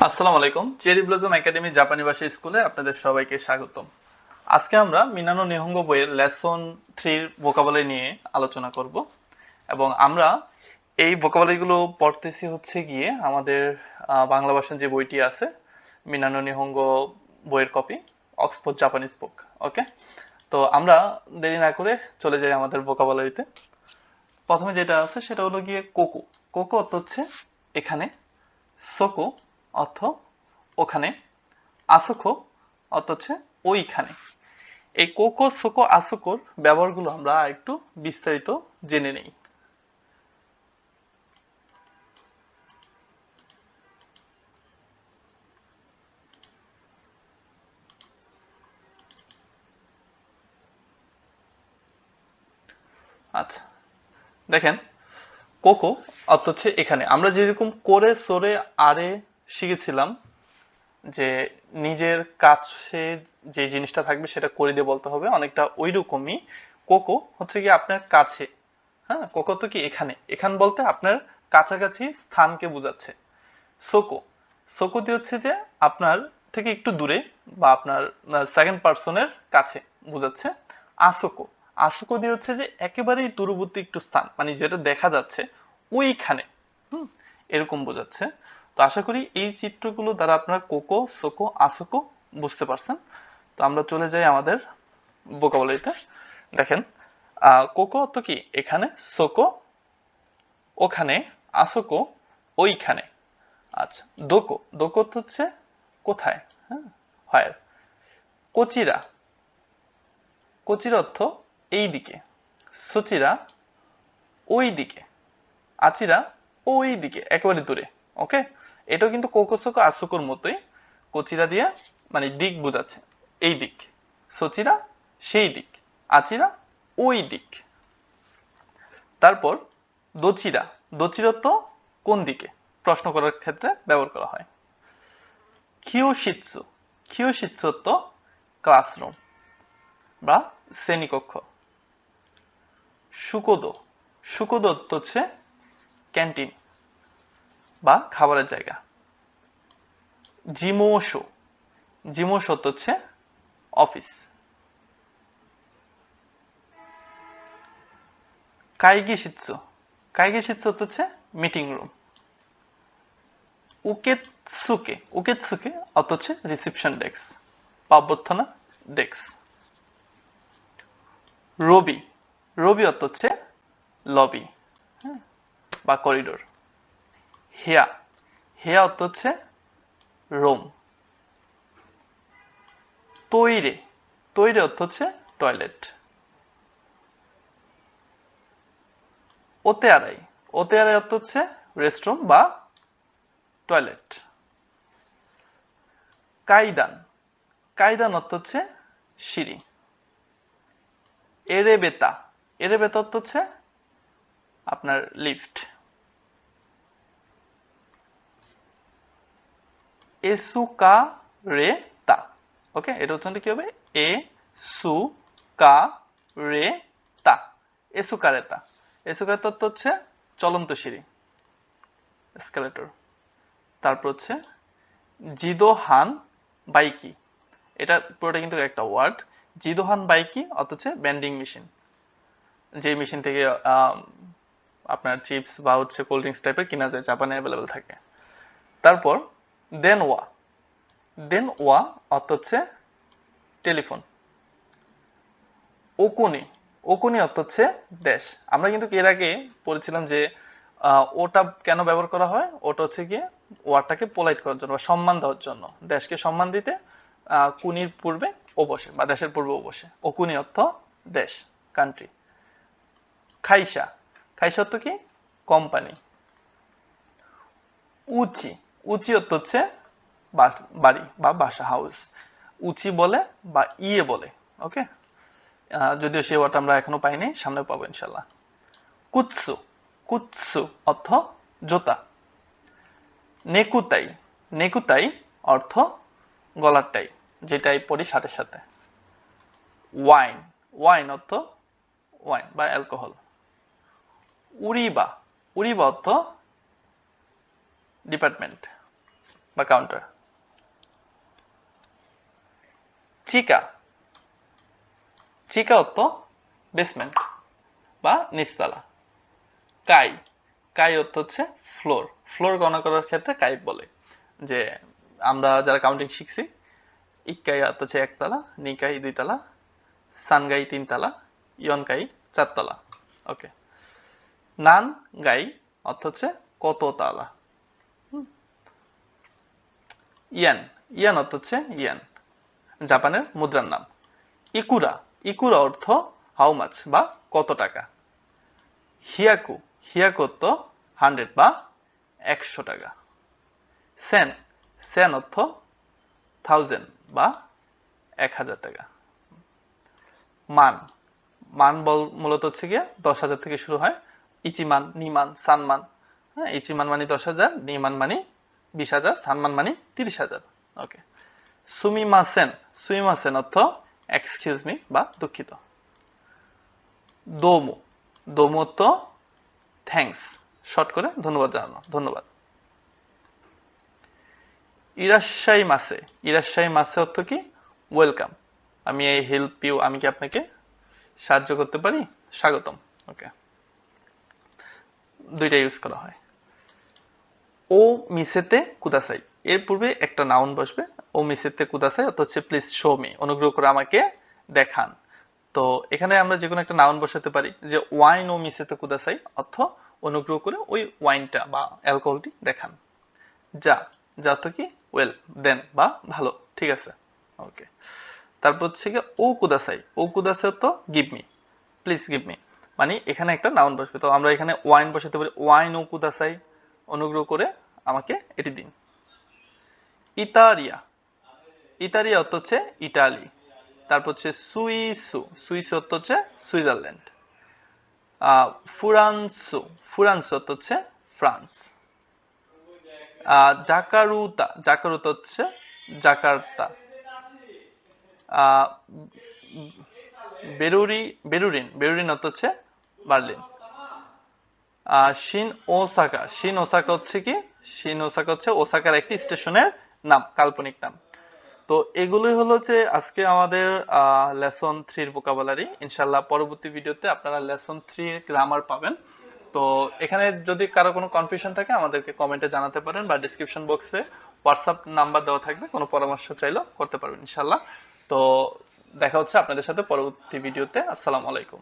আসসালামু আলাইকুম। Cherry blossom academy জাপানি ভাষা স্কুলে আপনাদের সবাইকে স্বাগতম। আজকে আমরা মিনানো নিহঙ্গ বইয়ের লেসন 3 ভোকাবুলারি নিয়ে আলোচনা করব এবং আমরা এই ভোকাবুলারিগুলো পড়তেছি হচ্ছে গিয়ে আমাদের বাংলা ভাষার যে বইটি আছে মিনানো নিহঙ্গ বইয়ের কপি অক্সফোর্ড জাপানিজ বুক। ওকে, তো আমরা দেরি না করে চলে যাই আমাদের ভোকাবুলারিতে। প্রথমে যেটা আছে সেটা হলো গিয়ে কোকো। কোকো অর্থ হচ্ছে এখানে, সোকো অর্থ ওখানে, আসোকো অর্থ হচ্ছে ওইখানে। এই কোকো সোকো আসোকোর ব্যবহারগুলো আমরা একটু বিস্তারিত জেনে নেই। আচ্ছা, দেখেন, কোকো অর্থ হচ্ছে এখানে। আমরা যেরকম করে সরে আরে শিখেছিলাম যে নিজের কাছে যে জিনিসটা থাকবে সেটা করে দিয়ে বলতে হবে, অনেকটা ওই রকমই কোকো হচ্ছে কি আপনার কাছে। হ্যাঁ, কোকো তো কি এখানে, এখান বলতে আপনার কাছাকাছি স্থানকে বোঝাচ্ছে। সোকো, সোকো দিয়ে হচ্ছে যে আপনার থেকে একটু দূরে বা আপনার সেকেন্ড পার্সনের কাছে বোঝাচ্ছে। আসোকো, আসোকো দিয়ে হচ্ছে যে একেবারেই দূরবর্তী একটু স্থান, মানে যেটা দেখা যাচ্ছে ওইখানে, হুম, এরকম বোঝাচ্ছে। তো আশা করি এই চিত্রগুলো দ্বারা আপনারা কোকো সোকো আসোকো বুঝতে পারছেন। তো আমরা চলে যাই আমাদের ভোকাবুলারিতে। দেখেন, কোকো অর্থ কি এখানে, সোকো ওখানে, আসোকো ওইখানে। আচ্ছা, দোকো, দোকো তো হচ্ছে কোথায়, হ্যাঁ, হয়। কোচিরা, কোচির অর্থ এই দিকে, সুচিরা ওই দিকে, আচিরা ওই দিকে একেবারে দূরে। ওকে, এটাও কিন্তু কোকোসোকো আসোকোর মতোই, কোচিরা দিয়ে মানে দিক বোঝাচ্ছে, এই দিক, সচিরা সেই দিক, আচিরা ওই দিক। তারপর দোচিরা, দোচিরা তো কোন দিকে প্রশ্ন করার ক্ষেত্রে ব্যবহার করা হয়। কিয়োশিৎসু, কিয়োশিৎসু তো ক্লাসরুম বা শ্রেণীকক্ষ। সুকোদো, সুকোদো হচ্ছে ক্যান্টিন বা খাবারের জায়গা। জিমোশো, জিমোশো হচ্ছে অফিস। কাইগিশিৎসু, কাইগিশিৎসু হচ্ছে মিটিং রুম। উকেতসুকে, উকেতসুকে অর্থ হচ্ছে রিসেপশন ডেস্ক বা অভ্যর্থনা ডেস্ক। রবি, রবি অর্থ হচ্ছে লবি বা করিডোর। হেয়া, হেয়া অর্থ হচ্ছে রোম। তৈরে, তৈরে অর্থ হচ্ছে টয়লেট। ওতে আড়াই, ওতে আড়াই অর্থ হচ্ছে রেস্টরুম বা টয়লেট। কাইদান, কাইদান অর্থ হচ্ছে সিঁড়ি। এরেবেতা, এরেবেতা অর্থ হচ্ছে আপনার লিফট। এসুকারেতা, ওকে, এটা হচ্ছে কি হবে, এ সু কা রে তা, এসুকারেতা। এসুকারেতা অর্থ হচ্ছে চলন্ত সিঁড়ি, এসকেলেটর। তারপর হচ্ছে জিদোহান বাইকি, এটা পুরোটা কিন্তু একটা ওয়ার্ড। জিদোহান বাইকি অর্থ হচ্ছে ব্যান্ডিং মেশিন, যে মেশিন থেকে আপনার চিপস বা হচ্ছে কোল্ড ড্রিঙ্কস টাইপের কিনা যায়, জাপানে অ্যাভেলেবেল থাকে। তারপর দেনওয়া, দেনওয়া অর্থ হচ্ছে টেলিফোন। ওকুনি, ওকুনি অর্থ হচ্ছে দেশ। আমরা কিন্তু এর আগে পড়েছিলাম যে ওটা কেন ব্যবহার করা হয়, ওটা হচ্ছে গিয়ে ওয়ার্ডটাকে পোলাইট করার জন্য বা সম্মান দেওয়ার জন্য, দেশকে সম্মান দিতে কুনির পূর্বে ও বসে বা দেশের পূর্বে ও বসে। ওকুনি অর্থ দেশ, কান্ট্রি। খাইসা, খাইসা অর্থ কি কোম্পানি। উচি, উচি অর্থ হচ্ছে বাড়ি বা বাসা, হাউস। উচি বলে বা ইয়ে বলে। ওকে, যদিও সেই ওয়ার্ড আমরা এখনো পাইনি, সামনে পাবো ইনশাল্লাহ। কুৎসু, কুৎসু অর্থ জোতা। নেকুতাই, নেকুতাই অর্থ গলার টাই, যেটাই পরি শার্টের সাথে। ওয়াইন, ওয়াইন অর্থ ওয়াইন বা অ্যালকোহল। উরিবা, উরিবা অর্থ ডিপার্টমেন্ট। বা কাউন্টার। চিকা, চিকা অর্থ বেসমেন্ট বা নিচতলা। কাই, কাই অর্থ হচ্ছে ফ্লোর, ফ্লোর গণনা করার ক্ষেত্রে কাই বলে। যে আমরা যারা কাউন্টিং শিখছি, ইক্কাই অর্থ হচ্ছে একতলা, নিকাই দুইতলা, সানগাই তিনতলা, ইয়নকাই চারতলা। ওকে। নান গাই অর্থ হচ্ছে কত তালা। ইয়ান, ইয়ান অর্থ হচ্ছে ইয়ান, জাপানের মুদ্রার নাম। ইকুরা, ইকুরা অর্থ হাউ মাছ বা কত টাকা। হিয়াকু, হিয়াকু অর্থ 100 বা 100 টাকা। সেন, সেন অর্থ 1000 বা 1000 টাকা। মান, মান মূলত হচ্ছে গিয়ে 10,000 থেকে শুরু হয়। ইচিমান, নিমান, সানমান। হ্যাঁ, ইচিমান মানে 10,000, নিমান মানে 20,000, সানমান মানে 30,000। ওকে। সুমিমাসেন, সুমিমাসেন অর্থ এক্সকিউজ মি বা দুঃখিত। দোমো, দোমো অর্থ থ্যাঙ্কস, শর্ট করে ধন্যবাদ জানানো, ধন্যবাদ। ইরাশ্বাই মাসে, ইরাশ্বাই মাসে অর্থ কি ওয়েলকাম, আমি এই হেল্প ইউ, আমি কি আপনাকে সাহায্য করতে পারি, স্বাগতম। ওকে, দুইটা ইউজ করা হয়। ও মিসেতে কুদাসাই, এর পূর্বে একটা নাউন বসবে। ও মিসেতে কুদাসাই অর্থ হচ্ছে প্লিজ শো মি, অনুগ্রহ করে আমাকে দেখান। তো এখানে আমরা যে কোনো একটা নাউন বসাতে পারি, যে ওয়াইন ও মিসেতে কুদাসাই অর্থ অনুগ্রহ করে ওই ওয়াইনটা বা অ্যালকোহলটি দেখান। যা, যা তো কি ওয়েল, দেন বা ভালো, ঠিক আছে। ওকে। তারপর হচ্ছে গিয়ে ও কুদাসাই, ও কুদাসাই তো give me, please give me, মানে এখানে একটা নাউন বসবে। তো আমরা এখানে ওয়াইন বসাতে পারি, ওয়াইন ও কুদাসাই, অনুগ্রহ করে আমাকে এটি দিন। ইতারিয়া, ইতারিয়া অর্থ হচ্ছে ইটালি। তারপর হচ্ছে সুইসু, সুইসু অর্থ হচ্ছে সুইজারল্যান্ড। ফুরান্সু, ফুরান্সু অর্থ হচ্ছে ফ্রান্স। জাকারুতা, জাকারুতা হচ্ছে জাকার্তা। বেরুরি, বেরুরিন, বেরুরিন অর্থ হচ্ছে বার্লিন। শিন ওসাকা, শিন ওসাকা হচ্ছে কি, শিন ওসাকা হচ্ছে ওসাকার একটি স্টেশনের নাম, কাল্পনিক নাম। তো এগুলোই হলো যে আজকে আমাদের লেসন 3 ভোকাবুলারি। ইনশাআল্লাহ পরবর্তী ভিডিওতে আপনারা লেসন 3 গ্রামার পাবেন। তো এখানে যদি কারো কোনো কনফিউশন থাকে আমাদেরকে কমেন্টে জানাতে পারেন, বা ডিসক্রিপশন বক্সে হোয়াটসঅ্যাপ নাম্বার দেওয়া থাকবে, কোনো পরামর্শ চাইলেও করতে পারবেন ইনশাআল্লাহ। তো দেখা হচ্ছে আপনাদের সাথে পরবর্তী ভিডিওতে। আসসালামু আলাইকুম।